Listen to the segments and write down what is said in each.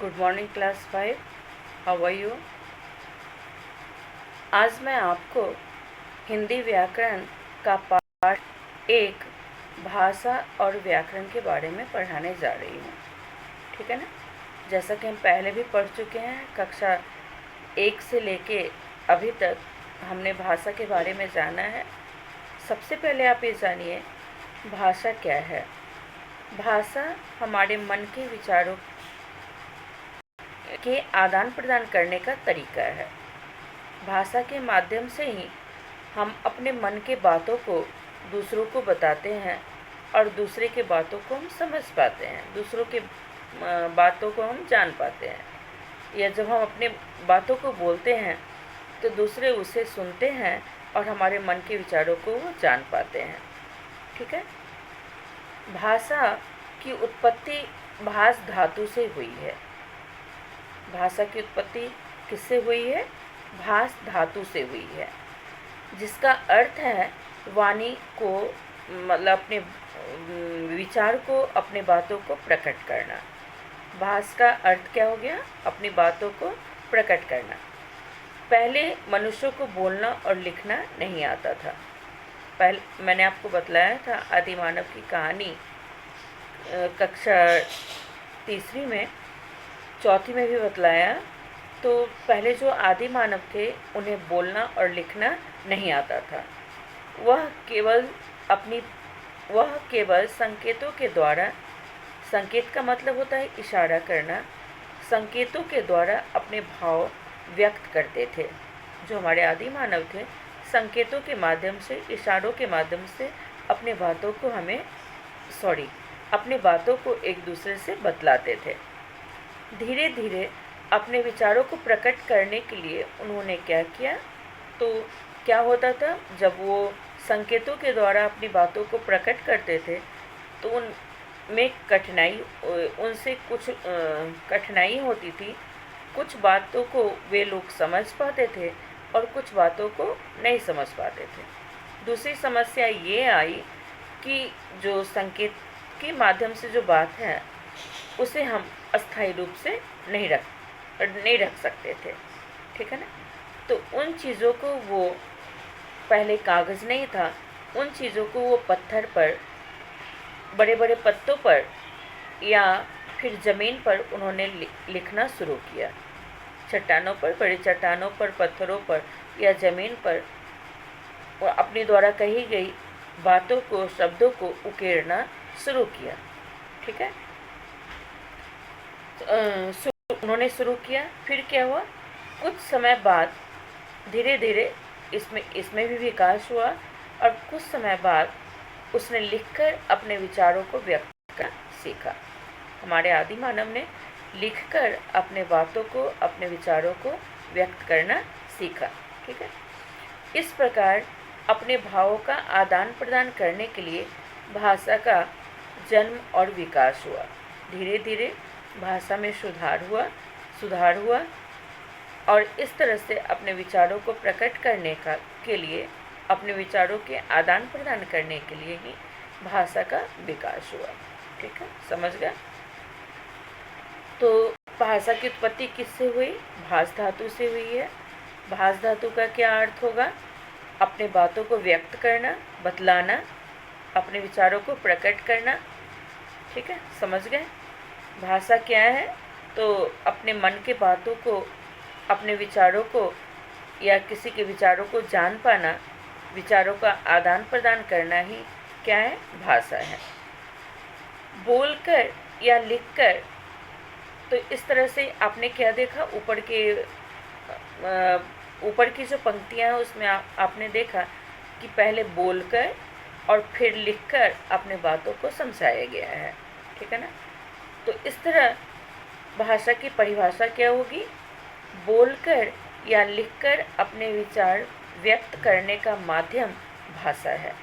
Good morning class 5। How are you? आज मैं आपको हिंदी व्याकरण का पाठ एक भाषा और व्याकरण के बारे में पढ़ाने जा रही हूँ। ठीक है ना? जैसा कि हम पहले भी पढ़ चुके हैं, कक्षा 1 से लेके अभी तक हमने भाषा के बारे में जाना है। सबसे पहले आप ये जानिए भाषा क्या है। भाषा हमारे मन के विचारों के आदान प्रदान करने का तरीका है। भाषा के माध्यम से ही हम अपने मन के बातों को दूसरों को बताते हैं और दूसरे के बातों को हम समझ पाते हैं, दूसरों के बातों को हम जान पाते हैं। या जब हम अपने बातों को बोलते हैं तो दूसरे उसे सुनते हैं और हमारे मन के विचारों को वो जान पाते हैं। ठीक है? भाषा की उत्पत्ति भाष धातु से हुई है। भाषा की उत्पत्ति किससे हुई है? भाष धातु से हुई है, जिसका अर्थ है वाणी को, मतलब अपने विचार को, अपने बातों को प्रकट करना। भाष का अर्थ क्या हो गया? अपनी बातों को प्रकट करना। पहले मनुष्यों को बोलना और लिखना नहीं आता था। पहले मैंने आपको बतलाया था आदि मानव की कहानी कक्षा 3 में, 4 में भी बतलाया। तो पहले जो आदि मानव थे उन्हें बोलना और लिखना नहीं आता था। वह केवल संकेतों के द्वारा, संकेत का मतलब होता है इशारा करना, संकेतों के द्वारा अपने भाव व्यक्त करते थे। जो हमारे आदि मानव थे संकेतों के माध्यम से, इशारों के माध्यम से अपने बातों को एक दूसरे से बतलाते थे। धीरे धीरे अपने विचारों को प्रकट करने के लिए उन्होंने क्या किया? तो क्या होता था, जब वो संकेतों के द्वारा अपनी बातों को प्रकट करते थे तो उनमें उनसे कुछ कठिनाई होती थी। कुछ बातों को वे लोग समझ पाते थे और कुछ बातों को नहीं समझ पाते थे। दूसरी समस्या ये आई कि जो संकेत के माध्यम से जो बात है उसे हम अस्थायी रूप से नहीं रख सकते थे। ठीक है ना? तो उन चीज़ों को वो, पहले कागज़ नहीं था, उन चीज़ों को वो पत्थर पर, बड़े बड़े पत्तों पर या फिर ज़मीन पर उन्होंने लिखना शुरू किया। चट्टानों पर, बड़ी चट्टानों पर, पत्थरों पर या ज़मीन पर वो अपने द्वारा कही गई बातों को, शब्दों को उकेरना शुरू किया। ठीक है? उन्होंने शुरू किया। फिर क्या हुआ? कुछ समय बाद धीरे धीरे इसमें भी विकास हुआ और कुछ समय बाद उसने लिखकर अपने विचारों को व्यक्त करना सीखा। हमारे आदि मानव ने लिखकर अपने बातों को, अपने विचारों को व्यक्त करना सीखा। ठीक है? इस प्रकार अपने भावों का आदान प्रदान करने के लिए भाषा का जन्म और विकास हुआ। धीरे धीरे भाषा में सुधार हुआ और इस तरह से अपने विचारों को प्रकट करने के लिए, अपने विचारों के आदान प्रदान करने के लिए ही भाषा का विकास हुआ। ठीक है? समझ गया? तो भाषा की उत्पत्ति किससे हुई? भाष धातु से हुई है। भाष धातु का क्या अर्थ होगा? अपने बातों को व्यक्त करना, बतलाना, अपने विचारों को प्रकट करना। ठीक है? समझ गए? भाषा क्या है? तो अपने मन के बातों को, अपने विचारों को या किसी के विचारों को जान पाना, विचारों का आदान प्रदान करना ही क्या है? भाषा है। बोलकर या लिखकर, तो इस तरह से आपने क्या देखा? ऊपर की जो पंक्तियां हैं उसमें आपने देखा कि पहले बोलकर और फिर लिखकर अपने बातों को समझाया गया है। ठीक है ना? तो इस तरह भाषा की परिभाषा क्या होगी? बोलकर या लिखकर अपने विचार व्यक्त करने का माध्यम भाषा है।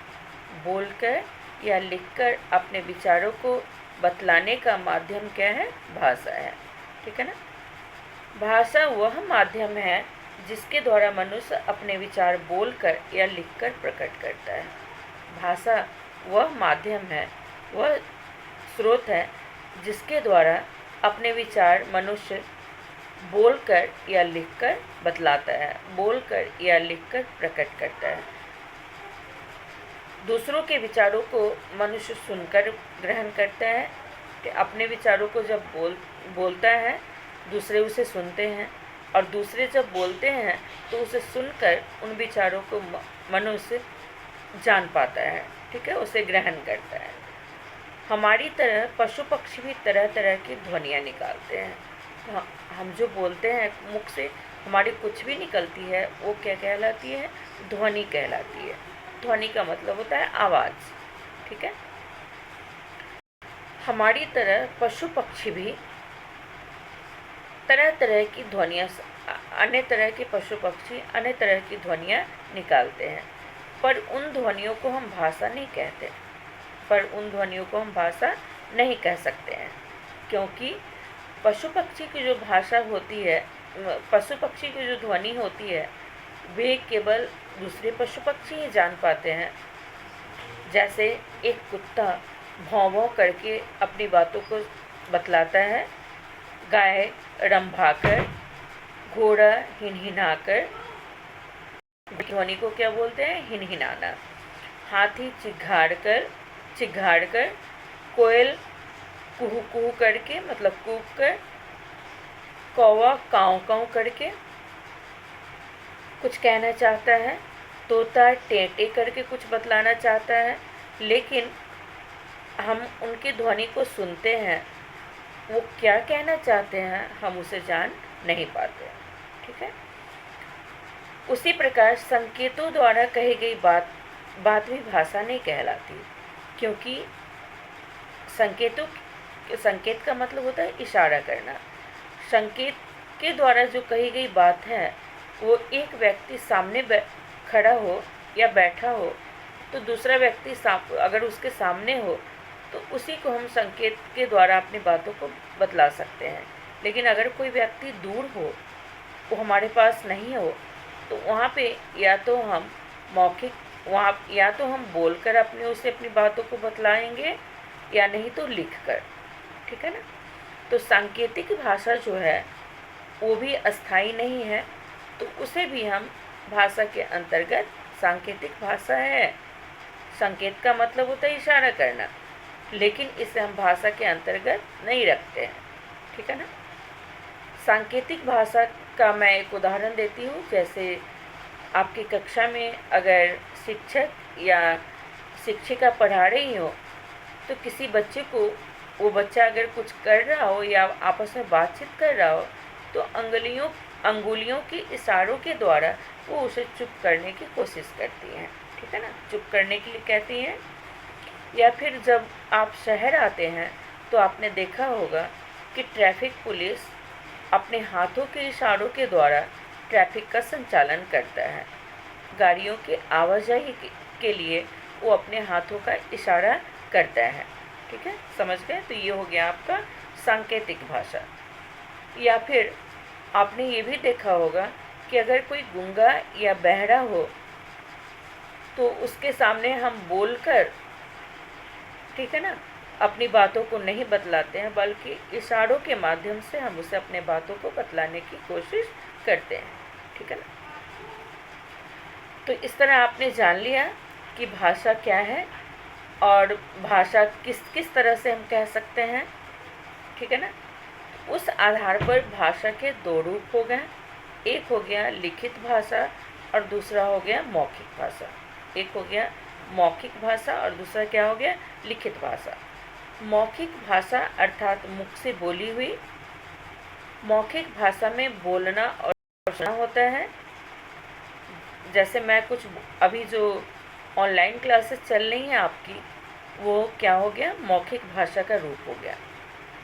बोलकर या लिखकर अपने विचारों को बतलाने का माध्यम क्या है? भाषा है। ठीक है ना? भाषा वह माध्यम है जिसके द्वारा मनुष्य अपने विचार बोलकर या लिखकर प्रकट करता है। भाषा वह माध्यम है, वह स्रोत है जिसके द्वारा अपने विचार मनुष्य बोलकर या लिखकर बतलाता है, बोलकर या लिखकर प्रकट करता है। दूसरों के विचारों को मनुष्य सुनकर ग्रहण करता है कि अपने विचारों को जब बोलता है, दूसरे उसे सुनते हैं, और दूसरे जब बोलते हैं तो उसे सुनकर उन विचारों को मनुष्य जान पाता है, ठीक है, उसे ग्रहण करता है। हमारी तरह पशु पक्षी भी तरह तरह की ध्वनियाँ निकालते हैं। तो हम जो बोलते हैं मुख से हमारी कुछ भी निकलती है, वो क्या कहलाती है? ध्वनि कहलाती है। ध्वनि का मतलब होता है आवाज़, ठीक है। हमारी तरह पशु पक्षी भी तरह तरह की ध्वनियाँ, अन्य तरह के पशु पक्षी अन्य तरह की ध्वनियाँ निकालते हैं, पर उन ध्वनियों को हम भाषा नहीं कहते, नहीं कह सकते हैं, क्योंकि पशु पक्षी की जो भाषा होती है, पशु पक्षी की जो ध्वनि होती है, वे केवल दूसरे पशु पक्षी ही जान पाते हैं। जैसे एक कुत्ता भौं भौं करके अपनी बातों को बतलाता है, गाय रंभाकर, घोड़ा हिनहिनाकर, ध्वनि को क्या बोलते हैं? हिनहिनाना। हाथी चिघाड़ कर, कोयल कुहू कुहू करके मतलब कूक कर, कौवा काँव काँव करके कुछ कहना चाहता है, तोता टेंटे करके कुछ बतलाना चाहता है, लेकिन हम उनकी ध्वनि को सुनते हैं, वो क्या कहना चाहते हैं हम उसे जान नहीं पाते, ठीक है। उसी प्रकार संकेतों द्वारा कही गई बात भी भाषा नहीं कहलाती, क्योंकि संकेत का मतलब होता है इशारा करना। संकेत के द्वारा जो कही गई बात है, वो एक व्यक्ति सामने खड़ा हो या बैठा हो, तो दूसरा व्यक्ति अगर उसके सामने हो तो उसी को हम संकेत के द्वारा अपनी बातों को बतला सकते हैं। लेकिन अगर कोई व्यक्ति दूर हो, वो हमारे पास नहीं हो, तो वहाँ पे या तो हम बोलकर उसे अपनी बातों को बतलाएंगे, या नहीं तो लिखकर, ठीक है ना। तो सांकेतिक भाषा जो है वो भी अस्थाई नहीं है, तो उसे भी हम भाषा के अंतर्गत सांकेतिक भाषा है। संकेत का मतलब होता है इशारा करना, लेकिन इसे हम भाषा के अंतर्गत नहीं रखते हैं, ठीक है ना। सांकेतिक भाषा का मैं एक उदाहरण देती हूँ। जैसे आपकी कक्षा में अगर शिक्षक या शिक्षिका पढ़ा रही हो, तो किसी बच्चे को, वो बच्चा अगर कुछ कर रहा हो या आपस में बातचीत कर रहा हो, तो अंगुलियों के इशारों के द्वारा वो उसे चुप करने की कोशिश करती हैं, ठीक है ना, चुप करने के लिए कहती हैं। या फिर जब आप शहर आते हैं तो आपने देखा होगा कि ट्रैफिक पुलिस अपने हाथों के इशारों के द्वारा ट्रैफिक का संचालन करता है। गाड़ियों की आवाजाही के लिए वो अपने हाथों का इशारा करता है, ठीक है, समझ गए। तो ये हो गया आपका सांकेतिक भाषा। या फिर आपने ये भी देखा होगा कि अगर कोई गूंगा या बहरा हो, तो उसके सामने हम बोलकर, ठीक है ना, अपनी बातों को नहीं बतलाते हैं, बल्कि इशारों के माध्यम से हम उसे अपने बातों को बतलाने की कोशिश करते हैं, ठीक है ना। तो इस तरह आपने जान लिया कि भाषा क्या है और भाषा किस तरह से हम कह सकते हैं, ठीक है ना। उस आधार पर भाषा के दो रूप हो गए, एक हो गया लिखित भाषा और दूसरा हो गया मौखिक भाषा। एक हो गया मौखिक भाषा और दूसरा क्या हो गया? लिखित भाषा। मौखिक भाषा अर्थात मुख से बोली हुई। मौखिक भाषा में बोलना और सुनना होता है। जैसे मैं कुछ अभी जो ऑनलाइन क्लासेस चल रही हैं आपकी, वो क्या हो गया? मौखिक भाषा का रूप हो गया।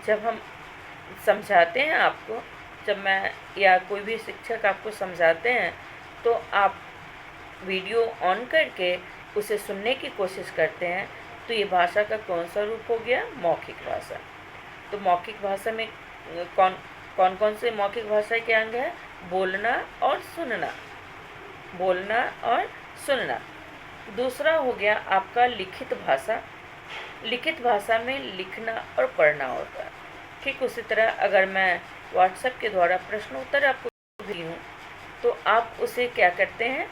जब हम समझाते हैं आपको, जब मैं या कोई भी शिक्षक आपको समझाते हैं, तो आप वीडियो ऑन करके उसे सुनने की कोशिश करते हैं, तो ये भाषा का कौन सा रूप हो गया? मौखिक भाषा। तो मौखिक भाषा में कौन कौन से मौखिक भाषा के अंग हैं? बोलना और सुनना। बोलना और सुनना। दूसरा हो गया आपका लिखित भाषा। लिखित भाषा में लिखना और पढ़ना होता है। ठीक उसी तरह अगर मैं व्हाट्सएप के द्वारा प्रश्न उत्तर आपको दी हूँ तो आप उसे क्या करते हैं,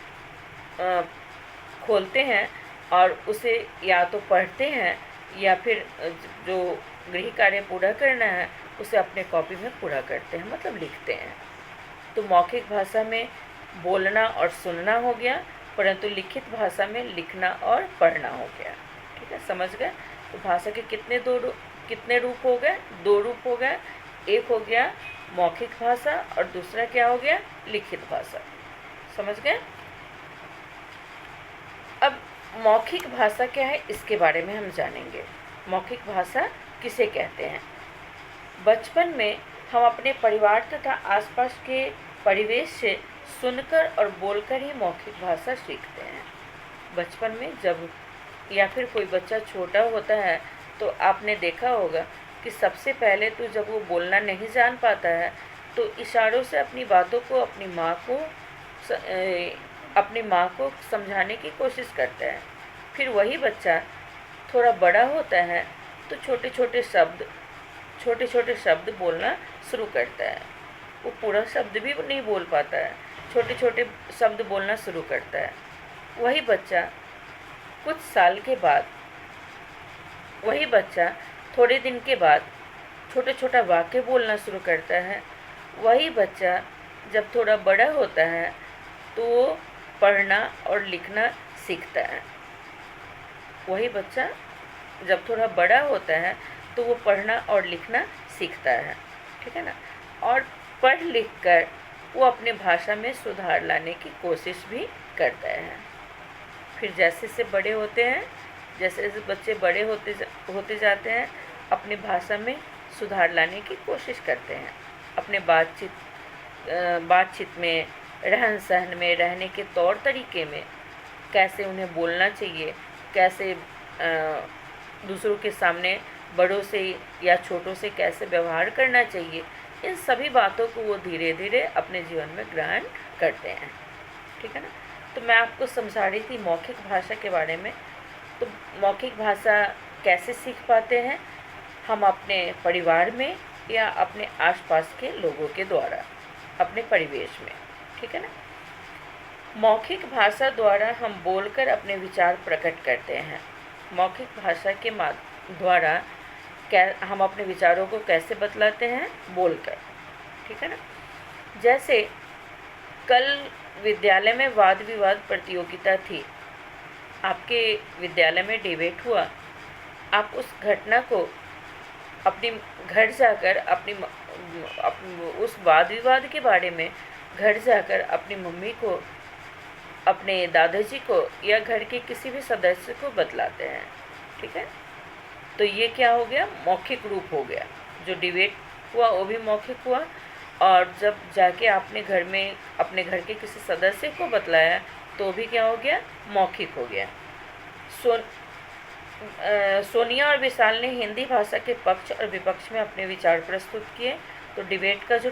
खोलते हैं और उसे या तो पढ़ते हैं या फिर जो गृह कार्य पूरा करना है उसे अपने कॉपी में पूरा करते हैं, मतलब लिखते हैं। तो मौखिक भाषा में बोलना और सुनना हो गया, परंतु लिखित भाषा में लिखना और पढ़ना हो गया। ठीक है, समझ गए। तो भाषा के कितने रूप हो गए? 2 रूप हो गए। एक हो गया मौखिक भाषा और दूसरा क्या हो गया? लिखित भाषा। समझ गए। अब मौखिक भाषा क्या है इसके बारे में हम जानेंगे। मौखिक भाषा किसे कहते हैं? बचपन में हम अपने परिवार तथा आसपास के परिवेश से सुनकर और बोलकर ही मौखिक भाषा सीखते हैं। बचपन में जब या फिर कोई बच्चा छोटा होता है तो आपने देखा होगा कि सबसे पहले तो जब वो बोलना नहीं जान पाता है तो इशारों से अपनी बातों को अपनी माँ को समझाने की कोशिश करता है। फिर वही बच्चा थोड़ा बड़ा होता है तो छोटे छोटे शब्द बोलना शुरू करता है। वो पूरा शब्द भी नहीं बोल पाता है, छोटे छोटे शब्द बोलना शुरू करता है। वही बच्चा कुछ साल के बाद, वही बच्चा थोड़े दिन के बाद छोटा वाक्य बोलना शुरू करता है। वही बच्चा जब थोड़ा बड़ा होता है तो वो पढ़ना और लिखना सीखता है। वही बच्चा जब थोड़ा बड़ा होता है तो वो पढ़ना और लिखना सीखता है। ठीक है ना। और पढ़ लिख कर वो अपने भाषा में सुधार लाने की कोशिश भी करता है। फिर जैसे से बड़े होते हैं, जैसे बच्चे बड़े होते जाते हैं, अपनी भाषा में सुधार लाने की कोशिश करते हैं। अपने बातचीत में, रहन सहन में, रहने के तौर तरीके में, कैसे उन्हें बोलना चाहिए, कैसे दूसरों के सामने बड़ों से या छोटों से कैसे व्यवहार करना चाहिए, इन सभी बातों को वो धीरे धीरे अपने जीवन में ग्रहण करते हैं। ठीक है ना। तो मैं आपको समझा रही थी मौखिक भाषा के बारे में। तो मौखिक भाषा कैसे सीख पाते हैं? हम अपने परिवार में या अपने आसपास के लोगों के द्वारा, अपने परिवेश में। ठीक है ना। मौखिक भाषा द्वारा हम बोलकर अपने विचार प्रकट करते हैं। मौखिक भाषा के द्वारा हम अपने विचारों को कैसे बतलाते हैं? बोलकर। ठीक है ना। जैसे कल विद्यालय में वाद विवाद प्रतियोगिता थी, आपके विद्यालय में डिबेट हुआ। आप उस घटना को अपने घर जाकर उस वाद विवाद के बारे में घर जाकर अपनी मम्मी को, अपने दादाजी को या घर के किसी भी सदस्य को बतलाते हैं। ठीक है। तो ये क्या हो गया? मौखिक रूप हो गया। जो डिबेट हुआ वो भी मौखिक हुआ, और जब जाके आपने घर में अपने घर के किसी सदस्य को बतलाया तो भी क्या हो गया? मौखिक हो गया। सोनिया और विशाल ने हिंदी भाषा के पक्ष और विपक्ष में अपने विचार प्रस्तुत किए। तो डिबेट का जो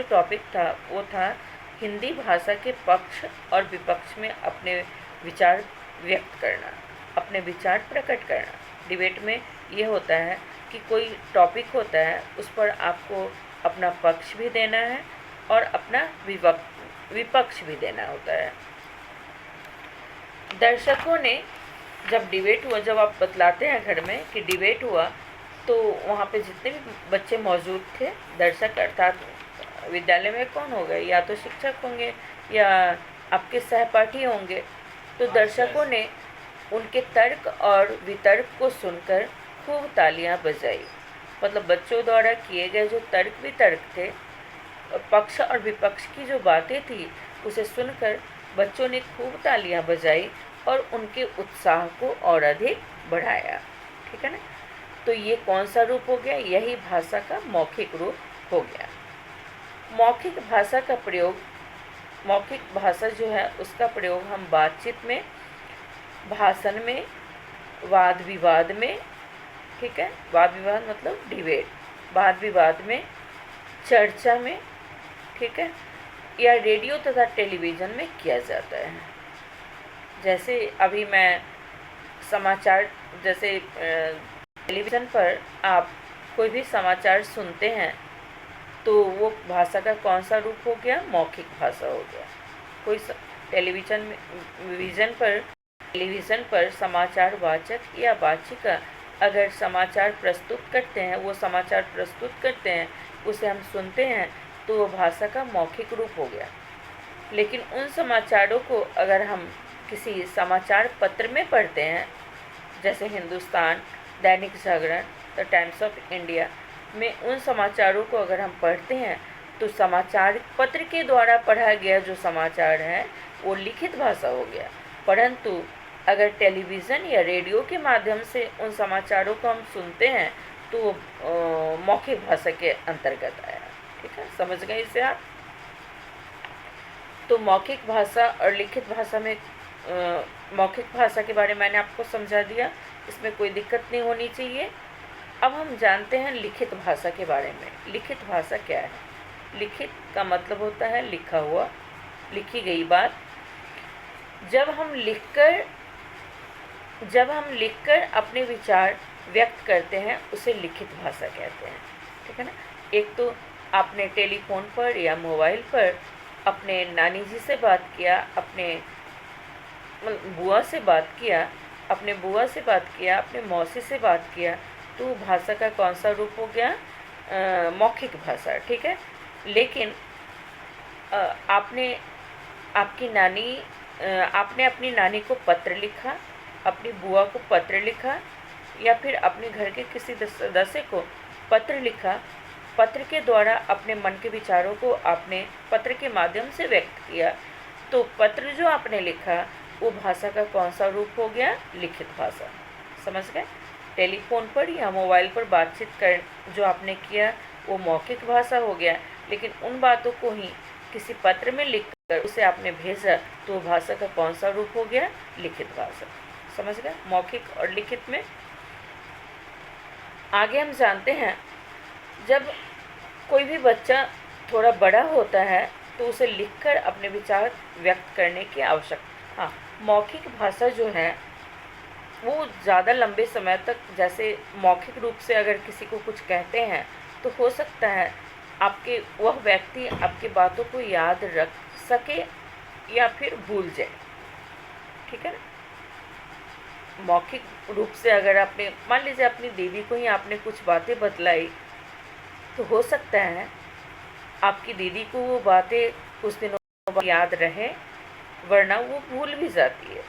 टॉपिक था वो था हिंदी भाषा के पक्ष और विपक्ष में अपने विचार व्यक्त करना, अपने विचार प्रकट करना। डिबेट में ये होता है कि कोई टॉपिक होता है, उस पर आपको अपना पक्ष भी देना है और अपना विपक्ष भी देना होता है। दर्शकों ने जब डिबेट हुआ, जब आप बतलाते हैं घर में कि डिबेट हुआ, तो वहाँ पे जितने भी बच्चे मौजूद थे, दर्शक अर्थात विद्यालय में कौन होगा? या तो शिक्षक होंगे या आपके सहपाठी होंगे। तो दर्शकों ने उनके तर्क और वितर्क को सुनकर खूब तालियां बजाई। मतलब बच्चों द्वारा किए गए जो तर्क वितर्क थे, पक्ष और विपक्ष की जो बातें थी, उसे सुनकर बच्चों ने खूब तालियां बजाई और उनके उत्साह को और अधिक बढ़ाया। ठीक है ना। तो ये कौन सा रूप हो गया? यही भाषा का मौखिक रूप हो गया। मौखिक भाषा का प्रयोग, मौखिक भाषा जो है उसका प्रयोग हम बातचीत में, भाषण में, वाद विवाद में, ठीक है, वाद विवाद मतलब डिबेट, वाद विवाद में, चर्चा में, ठीक है, या रेडियो तथा टेलीविज़न में किया जाता है। जैसे अभी मैं समाचार, जैसे टेलीविज़न पर आप कोई भी समाचार सुनते हैं तो वो भाषा का कौन सा रूप हो गया? मौखिक भाषा हो गया। कोई टेलीविज़न पर समाचार वाचक या वाचिका अगर समाचार प्रस्तुत करते हैं, वो समाचार प्रस्तुत करते हैं, उसे हम सुनते हैं, तो वो भाषा का मौखिक रूप हो गया। लेकिन उन समाचारों को अगर हम किसी समाचार पत्र में पढ़ते हैं, जैसे Hindustan, Dainik Jagran, the times of India में उन समाचारों को अगर हम पढ़ते हैं, तो समाचार पत्र के द्वारा पढ़ा गया जो समाचार है वो लिखित भाषा हो गया। परंतु अगर टेलीविज़न या रेडियो के माध्यम से उन समाचारों को हम सुनते हैं तो वो मौखिक भाषा के अंतर्गत आया। ठीक है, समझ गए इसे आप? तो मौखिक भाषा और लिखित भाषा में मौखिक भाषा के बारे में मैंने आपको समझा दिया, इसमें कोई दिक्कत नहीं होनी चाहिए। अब हम जानते हैं लिखित भाषा के बारे में। लिखित भाषा क्या है? लिखित का मतलब होता है लिखा हुआ, लिखी गई बात। जब हम लिखकर अपने विचार व्यक्त करते हैं उसे लिखित भाषा कहते हैं। ठीक है ना? एक तो आपने टेलीफोन पर या मोबाइल पर अपने नानी जी से बात किया, अपने बुआ से बात किया, अपने मौसी से बात किया, तो भाषा का कौन सा रूप हो गया? मौखिक भाषा। ठीक है, लेकिन आपने अपनी नानी को पत्र लिखा, अपनी बुआ को पत्र लिखा, या फिर अपने घर के किसी सदस्य को पत्र लिखा। पत्र के द्वारा अपने मन के विचारों को आपने पत्र के माध्यम से व्यक्त किया। तो पत्र जो आपने लिखा वो भाषा का कौन सा रूप हो गया? लिखित भाषा। समझ गए? टेलीफोन पर या मोबाइल पर बातचीत कर जो आपने किया वो मौखिक भाषा हो गया, लेकिन उन बातों को ही किसी पत्र में लिखकर उसे आपने भेजा तो भाषा का कौन सा रूप हो गया? लिखित भाषा। समझ गए? मौखिक और लिखित में। आगे हम जानते हैं, जब कोई भी बच्चा थोड़ा बड़ा होता है तो उसे लिखकर अपने विचार व्यक्त करने की आवश्यकता। हाँ, मौखिक भाषा जो है वो ज़्यादा लंबे समय तक, जैसे मौखिक रूप से अगर किसी को कुछ कहते हैं तो हो सकता है वह व्यक्ति आपकी बातों को याद रख सके या फिर भूल जाए। ठीक है ना? मौखिक रूप से अगर आपने, मान लीजिए अपनी दीदी को ही आपने कुछ बातें बतलाई, तो हो सकता है आपकी दीदी को वो बातें कुछ दिनों बाद याद रहे, वरना वो भूल भी जाती है।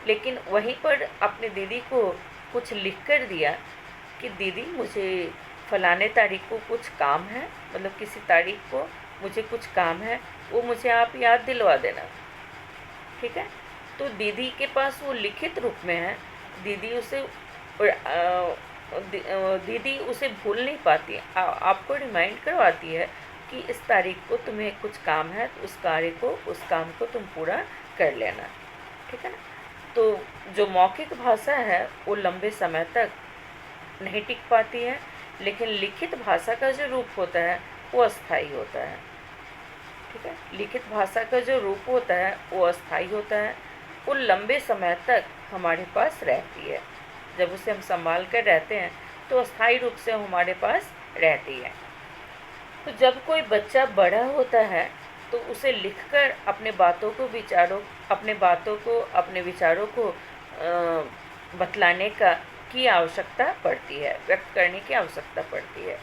लेकिन वहीं पर अपने दीदी को कुछ लिख कर दिया कि दीदी मुझे फलाने तारीख को कुछ काम है, मतलब किसी तारीख को मुझे कुछ काम है, वो मुझे आप याद दिलवा देना। ठीक है? तो दीदी के पास वो लिखित रूप में है, दीदी उसे भूल नहीं पाती, आपको रिमाइंड करवाती है कि इस तारीख को तुम्हें कुछ काम है, तो उस काम को तुम पूरा कर लेना। ठीक है ना? तो जो मौखिक भाषा है वो लंबे समय तक नहीं टिक पाती है, लेकिन लिखित भाषा का जो रूप होता है वो अस्थायी होता है। ठीक है? लिखित भाषा का जो रूप होता है वो अस्थायी होता है, वो लंबे समय तक हमारे पास रहती है। जब उसे हम संभाल कर रहते हैं तो अस्थायी रूप से हमारे पास रहती है। तो जब कोई बच्चा बड़ा होता है तो उसे लिखकर अपने विचारों को बतलाने की आवश्यकता पड़ती है, व्यक्त करने की आवश्यकता पड़ती है।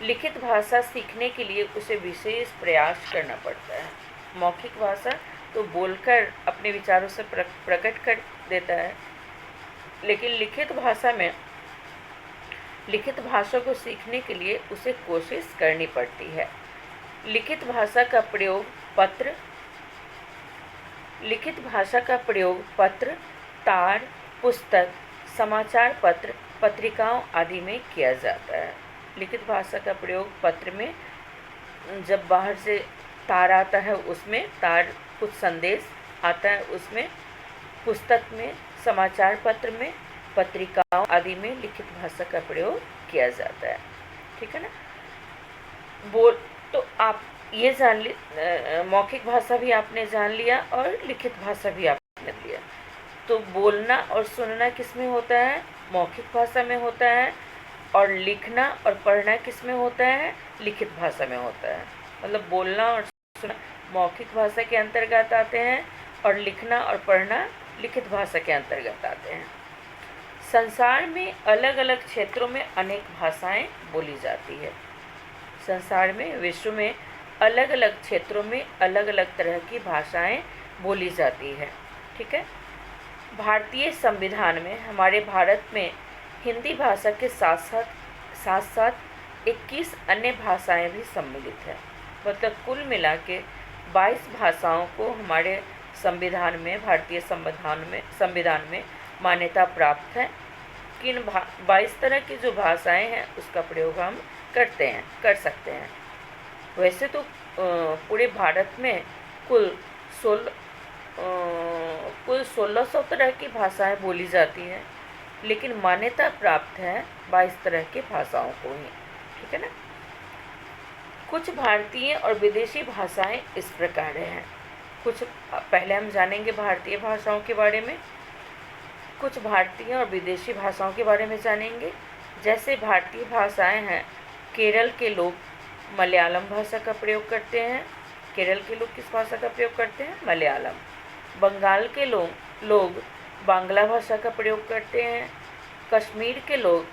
लिखित भाषा सीखने के लिए उसे विशेष प्रयास करना पड़ता है। मौखिक भाषा तो बोलकर अपने विचारों से प्रकट कर देता है, लेकिन लिखित भाषा को सीखने के लिए उसे कोशिश करनी पड़ती है। लिखित भाषा का प्रयोग पत्र, तार, पुस्तक, समाचार पत्र, पत्रिकाओं आदि में किया जाता है। लिखित भाषा का प्रयोग पत्र में, जब बाहर से तार आता है उसमें, तार कुछ संदेश आता है उसमें, पुस्तक में, समाचार पत्र में, पत्रिकाओं आदि में लिखित भाषा का प्रयोग किया जाता है। ठीक है ना? तो आप ये जान मौखिक भाषा भी आपने जान लिया और लिखित भाषा भी आपने लिया। तो बोलना और सुनना किस में होता है? मौखिक भाषा में होता है। और लिखना और पढ़ना किस में होता है? लिखित भाषा में होता है। मतलब बोलना और सुनना मौखिक भाषा के अंतर्गत आते हैं और लिखना और पढ़ना लिखित भाषा के अंतर्गत आते हैं। संसार में अलग अलग क्षेत्रों में अनेक भाषाएं बोली जाती है। संसार में, विश्व में अलग अलग क्षेत्रों में अलग अलग तरह की भाषाएं बोली जाती है। ठीक है। भारतीय संविधान में, हमारे भारत में हिंदी भाषा के साथ साथ 21 अन्य भाषाएं भी सम्मिलित है। मतलब कुल मिला के 22 भाषाओं को हमारे संविधान में, भारतीय संविधान में मान्यता प्राप्त है कि इन 22 तरह की जो भाषाएं हैं उसका प्रयोग हम कर सकते हैं। वैसे तो पूरे भारत में कुल 1600 तरह की भाषाएं बोली जाती हैं, लेकिन मान्यता प्राप्त है 22 तरह की भाषाओं को ही। ठीक है ना। कुछ भारतीय और विदेशी भाषाएं इस प्रकार हैं। कुछ पहले हम जानेंगे भारतीय भाषाओं के बारे में, कुछ भारतीय और विदेशी भाषाओं के बारे में जानेंगे। जैसे भारतीय भाषाएं हैं, केरल के लोग मलयालम भाषा का प्रयोग करते हैं। केरल के लोग किस भाषा का प्रयोग करते हैं? मलयालम। बंगाल के लोग बांग्ला भाषा का प्रयोग करते हैं। कश्मीर के लोग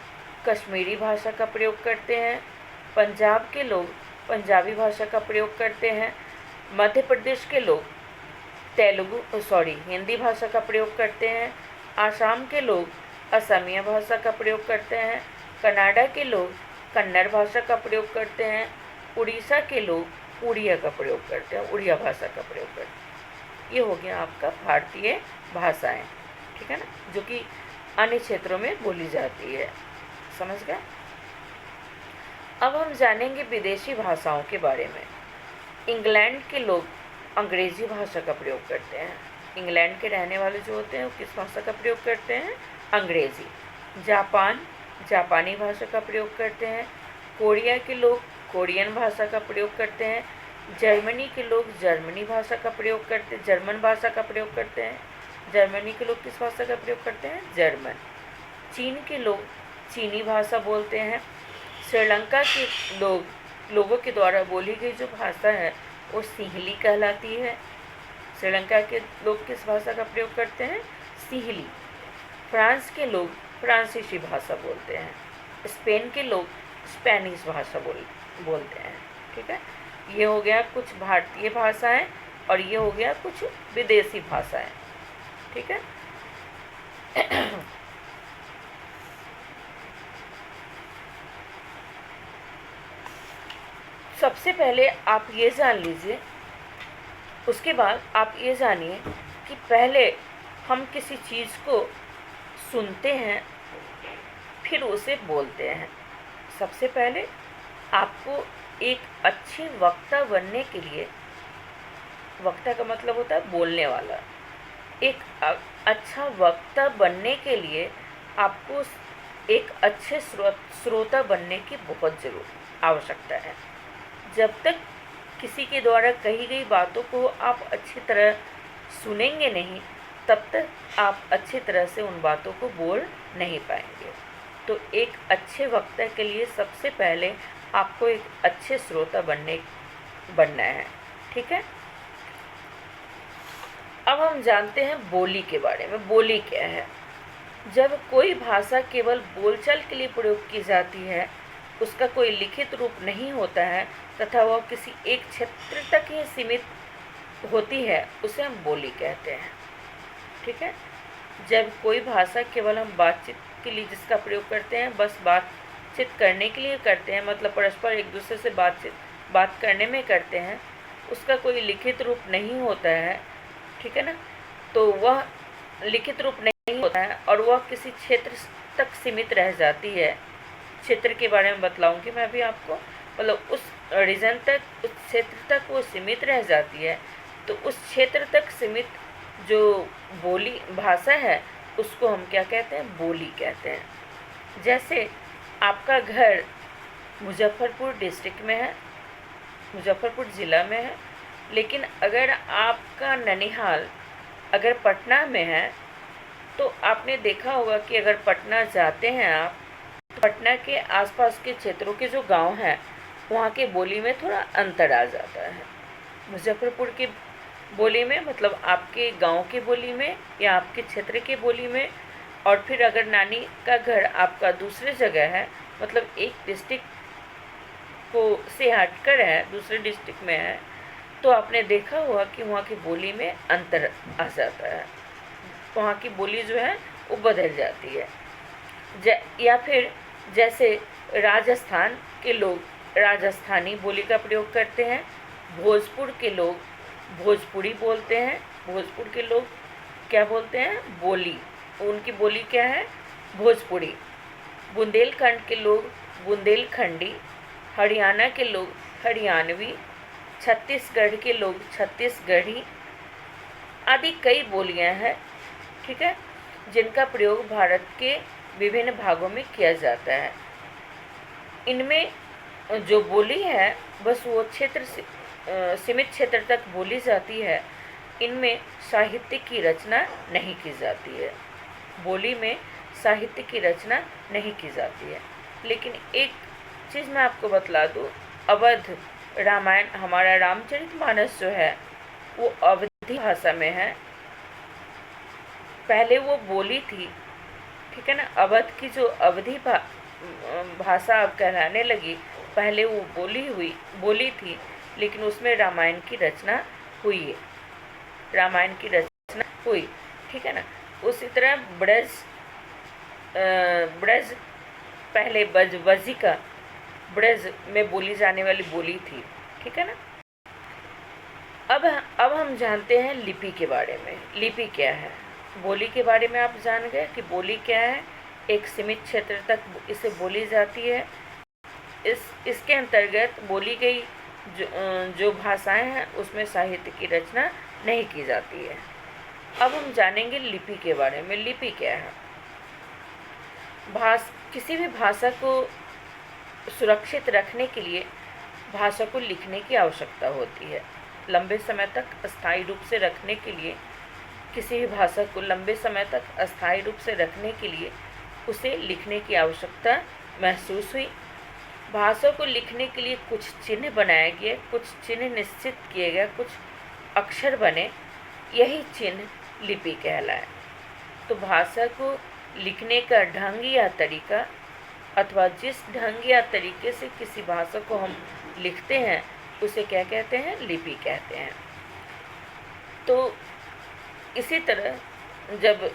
कश्मीरी भाषा का प्रयोग करते हैं। पंजाब के लोग पंजाबी भाषा का प्रयोग करते हैं। मध्य प्रदेश के लोग हिंदी भाषा का प्रयोग करते हैं। आसाम के लोग असमिया भाषा का प्रयोग करते हैं। कनाडा के लोग कन्नड़ भाषा का प्रयोग करते हैं। उड़ीसा के लोग उड़िया का प्रयोग करते हैं, उड़िया भाषा का प्रयोग करते हैं। ये हो गया आपका भारतीय भाषाएं। ठीक है ना, जो कि अन्य क्षेत्रों में बोली जाती है। समझ गए। अब हम जानेंगे विदेशी भाषाओं के बारे में। इंग्लैंड के लोग अंग्रेजी भाषा का प्रयोग करते हैं। इंग्लैंड के रहने वाले जो होते हैं वो किस भाषा का प्रयोग करते हैं? अंग्रेजी। जापान जापानी भाषा का प्रयोग करते हैं। कोरिया के लोग कोरियन भाषा का प्रयोग करते हैं। जर्मनी के लोग जर्मन भाषा का प्रयोग करते हैं। जर्मनी के लोग किस भाषा का प्रयोग करते हैं? जर्मन। चीन के लोग चीनी भाषा बोलते हैं। श्रीलंका के लोगों के द्वारा बोली गई जो भाषा है वो सिंहली कहलाती है। श्रीलंका के लोग किस भाषा का प्रयोग करते हैं? सिंहली। फ्रांस के लोग फ्रांसीसी भाषा बोलते हैं। स्पेन के लोग स्पेनिश भाषा बोलते हैं। ठीक है। ये हो गया कुछ भारतीय भाषाएं और ये हो गया कुछ विदेशी भाषाएं। ठीक है। सबसे पहले आप ये जान लीजिए, उसके बाद आप ये जानिए कि पहले हम किसी चीज़ को सुनते हैं फिर उसे बोलते हैं। सबसे पहले आपको एक अच्छे वक्ता बनने के लिए, वक्ता का मतलब होता है बोलने वाला, एक अच्छा वक्ता बनने के लिए आपको एक अच्छे श्रोता बनने की बहुत आवश्यकता है। जब तक किसी के द्वारा कही गई बातों को आप अच्छी तरह सुनेंगे नहीं, तब तक आप अच्छी तरह से उन बातों को बोल नहीं पाएंगे। तो एक अच्छे वक्ता के लिए सबसे पहले आपको एक अच्छे श्रोता बनना है। ठीक है। अब हम जानते हैं बोली के बारे में। बोली क्या है? जब कोई भाषा केवल बोलचाल के लिए प्रयोग की जाती है, उसका कोई लिखित रूप नहीं होता है तथा वह किसी एक क्षेत्र तक ही सीमित होती है, उसे हम बोली कहते हैं। ठीक है। जब कोई भाषा केवल हम बातचीत के लिए जिसका प्रयोग करते हैं, बस बातचीत करने के लिए करते हैं, मतलब परस्पर एक दूसरे से बात करने में करते हैं, उसका कोई लिखित रूप नहीं होता है। ठीक है ना। तो वह लिखित रूप नहीं होता है और वह किसी क्षेत्र तक सीमित रह जाती है। क्षेत्र के बारे में बतलाऊंगी मैं अभी आपको। मतलब उस रीजन तक, उस क्षेत्र तक वो सीमित रह जाती है। तो उस क्षेत्र तक सीमित जो बोली भाषा है उसको हम क्या कहते हैं? बोली कहते हैं। जैसे आपका घर मुजफ्फरपुर डिस्ट्रिक्ट में है, मुजफ्फरपुर ज़िला में है, लेकिन अगर आपका ननिहाल अगर पटना में है, तो आपने देखा होगा कि अगर पटना जाते हैं आप पटना के आसपास के क्षेत्रों के जो गांव हैं वहाँ के बोली में थोड़ा अंतर आ जाता है। मुजफ्फरपुर की बोली में मतलब आपके गांव की बोली में या आपके क्षेत्र की बोली में, और फिर अगर नानी का घर आपका दूसरे जगह है, मतलब एक डिस्ट्रिक्ट को से हटकर है, दूसरे डिस्ट्रिक्ट में है, तो आपने देखा होगा कि वहाँ की बोली में अंतर आ जाता है, वहाँ की बोली जो है वो बदल जाती है। या फिर जैसे राजस्थान के लोग राजस्थानी बोली का प्रयोग करते हैं, भोजपुर के लोग भोजपुरी बोलते हैं, भोजपुर के लोग क्या बोलते हैं, बोली, उनकी बोली क्या है, भोजपुरी। बुंदेलखंड के लोग बुंदेलखंडी, हरियाणा के लोग हरियाणवी, छत्तीसगढ़ के लोग छत्तीसगढ़ी आदि कई बोलियां हैं, ठीक है, जिनका प्रयोग भारत के विभिन्न भागों में किया जाता है। इनमें जो बोली है बस वो क्षेत्र से सीमित क्षेत्र तक बोली जाती है, इनमें साहित्य की रचना नहीं की जाती है, बोली में साहित्य की रचना नहीं की जाती है। लेकिन एक चीज़ मैं आपको बतला दूँ, अवध रामायण, हमारा रामचरितमानस जो है वो अवधी भाषा में है, पहले वो बोली थी, ठीक है ना। अवध की जो अवधी भाषा अब कहलाने लगी, पहले वो बोली थी, लेकिन उसमें रामायण की रचना हुई है, रामायण की रचना हुई, ठीक है ना। उसी तरह ब्रज पहले बजिका ब्रज में बोली जाने वाली बोली थी, ठीक है ना। अब हम जानते हैं लिपि के बारे में। लिपि क्या है? बोली के बारे में आप जान गए कि बोली क्या है, एक सीमित क्षेत्र तक इसे बोली जाती है। इसके अंतर्गत बोली गई जो भाषाएं हैं उसमें साहित्य की रचना नहीं की जाती है। अब हम जानेंगे लिपि के बारे में। लिपि क्या है? किसी भी भाषा को सुरक्षित रखने के लिए भाषा को लिखने की आवश्यकता होती है। लंबे समय तक अस्थायी रूप से रखने के लिए, किसी भी भाषा को लंबे समय तक अस्थायी रूप से रखने के लिए उसे लिखने की आवश्यकता महसूस हुई। भाषा को लिखने के लिए कुछ चिन्ह बनाए गए, कुछ चिन्ह निश्चित किए गए, कुछ अक्षर बने, यही चिन्ह लिपि कहलाए। तो भाषा को लिखने का ढंग या तरीका, अथवा जिस ढंग या तरीके से किसी भाषा को हम लिखते हैं उसे क्या कहते हैं? लिपि कहते हैं। तो इसी तरह जब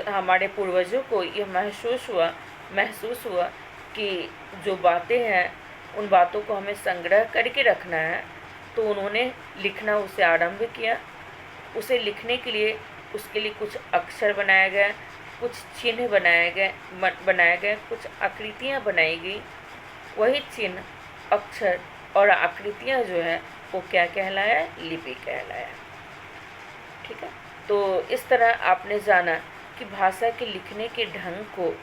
हमारे पूर्वजों को यह महसूस हुआ कि जो बातें हैं उन बातों को हमें संग्रह करके रखना है, तो उन्होंने लिखना उसे आरंभ किया। उसे लिखने के लिए उसके लिए कुछ अक्षर बनाया गया, कुछ चिन्ह बनाए गए, कुछ आकृतियाँ बनाई गई। वही चिन्ह, अक्षर और आकृतियाँ जो है वो क्या कहलाया? लिपि कहलाया, ठीक है। तो इस तरह आपने जाना कि भाषा के लिखने के ढंग को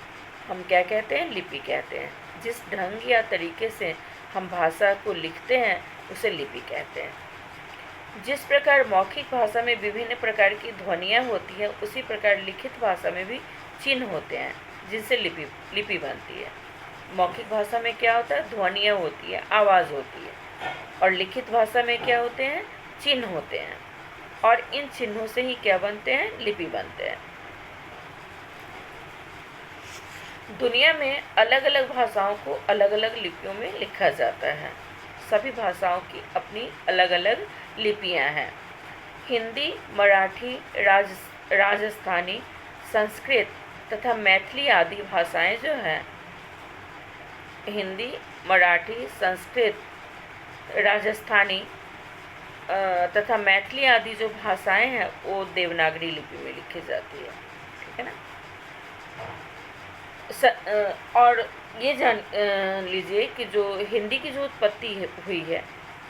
हम क्या कहते हैं? लिपि कहते हैं। जिस ढंग या तरीके से हम भाषा को लिखते हैं उसे लिपि कहते हैं। जिस प्रकार मौखिक भाषा में विभिन्न प्रकार की ध्वनियाँ होती हैं, उसी प्रकार लिखित भाषा में भी चिन्ह होते हैं जिनसे लिपि बनती है। मौखिक भाषा में क्या होता है? ध्वनियाँ होती है, आवाज़ होती है, और लिखित भाषा में क्या होते हैं? चिन्ह होते हैं, और इन चिन्हों से ही क्या बनते हैं? लिपि बनते हैं। दुनिया में अलग अलग भाषाओं को अलग अलग लिपियों में लिखा जाता है। सभी भाषाओं की अपनी अलग अलग लिपियां हैं। हिंदी, मराठी, राजस्थानी, संस्कृत तथा मैथिली आदि भाषाएं जो हैं, हिंदी, मराठी, संस्कृत, राजस्थानी तथा मैथिली आदि जो भाषाएं हैं वो देवनागरी लिपि में लिखी जाती है, ठीक है ना। और ये जान लीजिए कि जो हिंदी की जो उत्पत्ति हुई है,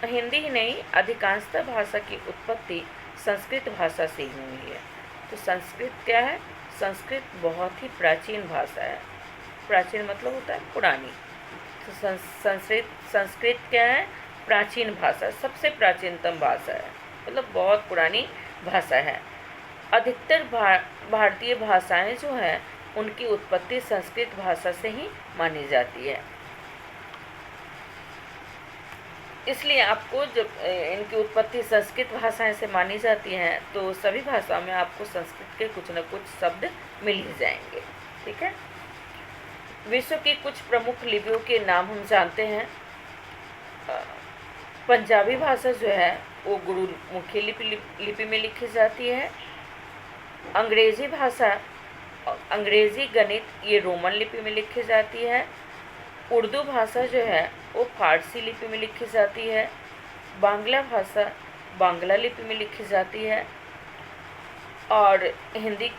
हिंदी ही नहीं अधिकांशतः भाषा की उत्पत्ति संस्कृत भाषा से ही हुई है। तो संस्कृत क्या है? संस्कृत बहुत ही प्राचीन भाषा है। प्राचीन मतलब होता है पुरानी। तो संस्कृत क्या है? प्राचीन भाषा, सबसे प्राचीनतम भाषा है, मतलब बहुत पुरानी भाषा है। अधिकतर भारतीय भाषाएं जो हैं उनकी उत्पत्ति संस्कृत भाषा से ही मानी जाती है। इसलिए आपको जब इनकी उत्पत्ति संस्कृत भाषाएं से मानी जाती हैं तो सभी भाषाओं में आपको संस्कृत के कुछ न कुछ शब्द मिल ही जाएंगे। ठीक है। विश्व की कुछ प्रमुख लिपियों के नाम हम जानते हैं। पंजाबी भाषा जो है वो गुरुमुखी लिपि में लिखी जाती है। अंग्रेजी भाषा, अंग्रेजी गणित ये रोमन लिपि में लिखी जाती है। उर्दू भाषा जो है वो फारसी लिपि में लिखी जाती है। बांग्ला भाषा बांग्ला लिपि में लिखी जाती है। और हिंदी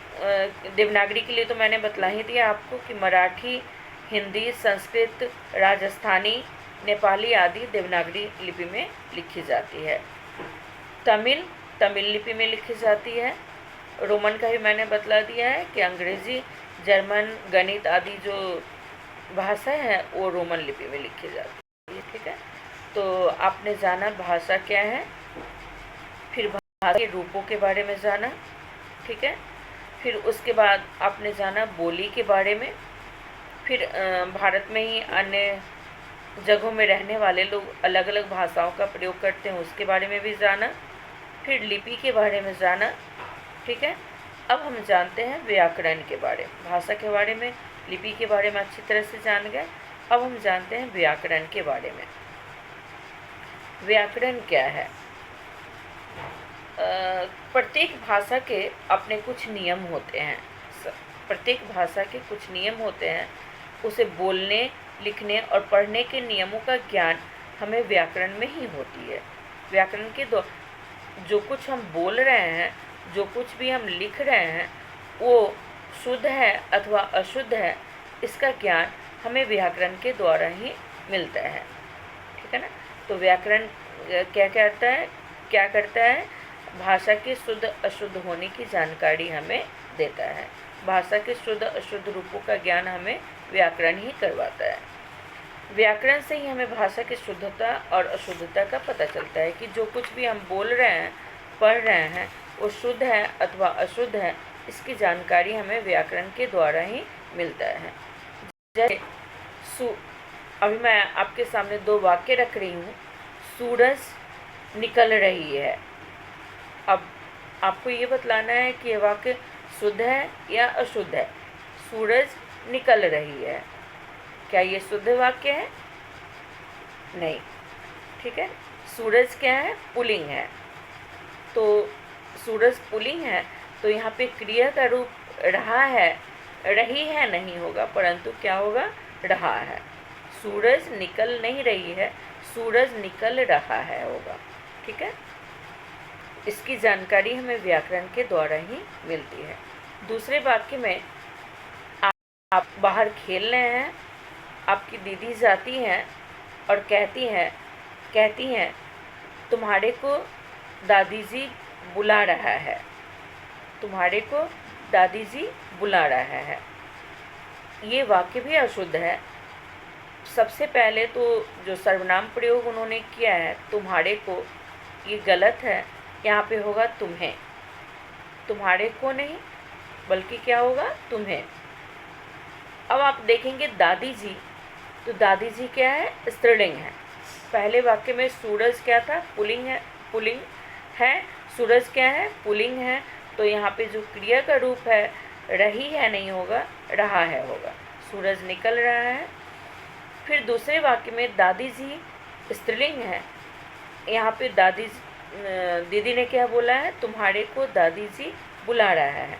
देवनागरी के लिए तो मैंने बतला ही दिया आपको कि मराठी, हिंदी, संस्कृत, राजस्थानी, नेपाली आदि देवनागरी लिपि में लिखी जाती है। तमिल लिपि में लिखी जाती है। रोमन का भी मैंने बतला दिया है कि अंग्रेजी, जर्मन, गणित आदि जो भाषा है वो रोमन लिपि में लिखी जाती है। ठीक है। तो आपने जाना भाषा क्या है, फिर भाषा के रूपों के बारे में जाना। ठीक है। फिर उसके बाद आपने जाना बोली के बारे में। फिर भारत में ही अन्य जगहों में रहने वाले लोग अलग अलग भाषाओं का प्रयोग करते हैं, उसके बारे में भी जाना। फिर लिपि के बारे में जाना। ठीक है। अब हम जानते हैं व्याकरण के बारे में। भाषा के बारे में, लिपि के बारे में अच्छी तरह से जान गए। अब हम जानते हैं व्याकरण के बारे में। व्याकरण क्या है? प्रत्येक भाषा के अपने कुछ नियम होते हैं। प्रत्येक भाषा के कुछ नियम होते हैं। उसे बोलने, लिखने और पढ़ने के नियमों का ज्ञान हमें व्याकरण में ही होती है। व्याकरण के जो कुछ हम बोल रहे हैं, जो कुछ भी हम लिख रहे हैं, वो शुद्ध है अथवा अशुद्ध है, इसका ज्ञान हमें व्याकरण के द्वारा ही मिलता है। ठीक है ना। तो व्याकरण क्या करता है? भाषा के शुद्ध अशुद्ध होने की जानकारी हमें देता है। भाषा के शुद्ध अशुद्ध रूपों का ज्ञान हमें व्याकरण ही करवाता है। व्याकरण से ही हमें भाषा की शुद्धता और अशुद्धता का पता चलता है कि जो कुछ भी हम बोल रहे हैं, पढ़ रहे हैं, वो शुद्ध है अथवा अशुद्ध है, इसकी जानकारी हमें व्याकरण के द्वारा ही मिलता है। जैसे अभी मैं आपके सामने दो वाक्य रख रही हूँ। सूरज निकल रही है। अब आपको ये बतलाना है कि यह वाक्य शुद्ध है या अशुद्ध है। सूरज निकल रही है, क्या ये शुद्ध वाक्य है? नहीं। ठीक है। सूरज क्या है? पुल्लिंग है। तो सूरज पुल्लिंग है तो यहाँ पे क्रिया का रूप रहा है, रही है नहीं होगा, परंतु क्या होगा? रहा है। सूरज निकल नहीं रही है, सूरज निकल रहा है होगा। ठीक है। इसकी जानकारी हमें व्याकरण के द्वारा ही मिलती है। दूसरे वाक्य में आप बाहर खेल रहे हैं, आपकी दीदी जाती हैं और कहती हैं तुम्हारे को दादी जी बुला रहा है। तुम्हारे को दादी जी बुला रहा है। ये वाक्य भी अशुद्ध है। सबसे पहले तो जो सर्वनाम प्रयोग उन्होंने किया है तुम्हारे को, ये गलत है। यहाँ पे होगा तुम्हें, तुम्हारे को नहीं बल्कि क्या होगा? तुम्हें। अब आप देखेंगे दादी जी, तो दादी जी क्या है? स्त्रीलिंग है। पहले वाक्य में सूरज क्या था? पुल्लिंग है। सूरज क्या है? पुल्लिंग है। तो यहाँ पे जो क्रिया का रूप है रही है नहीं होगा, रहा है होगा। सूरज निकल रहा है। फिर दूसरे वाक्य में दादी जी स्त्रीलिंग है। यहाँ पे दीदी ने क्या बोला है? तुम्हारे को दादी जी बुला रहा है।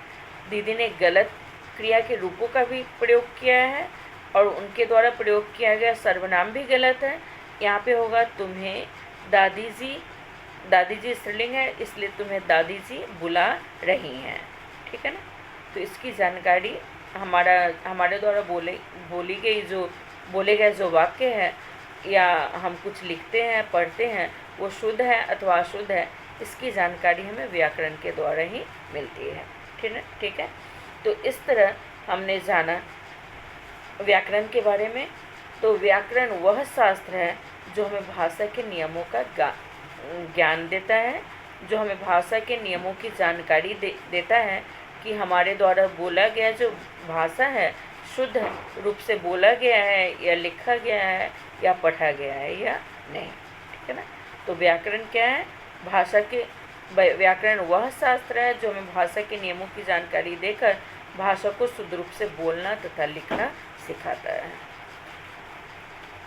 दीदी ने गलत क्रिया के रूपों का भी प्रयोग किया है और उनके द्वारा प्रयोग किया गया सर्वनाम भी गलत है। यहाँ पे होगा तुम्हें दादी जी स्त्रीलिंग है, इसलिए तुम्हें दादी जी बुला रही हैं। ठीक है ना। तो इसकी जानकारी हमारे द्वारा बोले गए जो वाक्य है या हम कुछ लिखते हैं, पढ़ते हैं, वो शुद्ध है अथवा अशुद्ध है, इसकी जानकारी हमें व्याकरण के द्वारा ही मिलती है। ठीक है। तो इस तरह हमने जाना व्याकरण के बारे में। तो व्याकरण वह शास्त्र है जो हमें भाषा के नियमों का ज्ञान देता है, जो हमें भाषा के नियमों की जानकारी देता है कि हमारे द्वारा बोला गया जो भाषा है शुद्ध रूप से बोला गया है या लिखा गया है या पढ़ा गया है या नहीं, ठीक है ना। तो व्याकरण क्या है? भाषा के व्याकरण वह शास्त्र है जो हमें भाषा के नियमों की जानकारी देकर भाषा को शुद्ध रूप से बोलना तथा लिखना सिखाता है।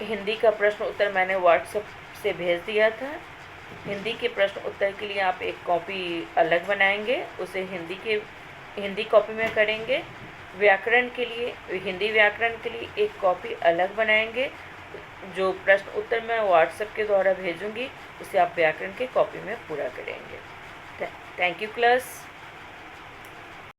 हिंदी का प्रश्न उत्तर मैंने व्हाट्सएप से भेज दिया था। हिंदी के प्रश्न उत्तर के लिए आप एक कॉपी अलग बनाएंगे, उसे हिंदी कॉपी में करेंगे। व्याकरण के लिए, हिंदी व्याकरण के लिए एक कॉपी अलग बनाएंगे। जो प्रश्न उत्तर मैं व्हाट्सएप के द्वारा भेजूंगी उसे आप व्याकरण के कॉपी में पूरा करेंगे। Thank you class.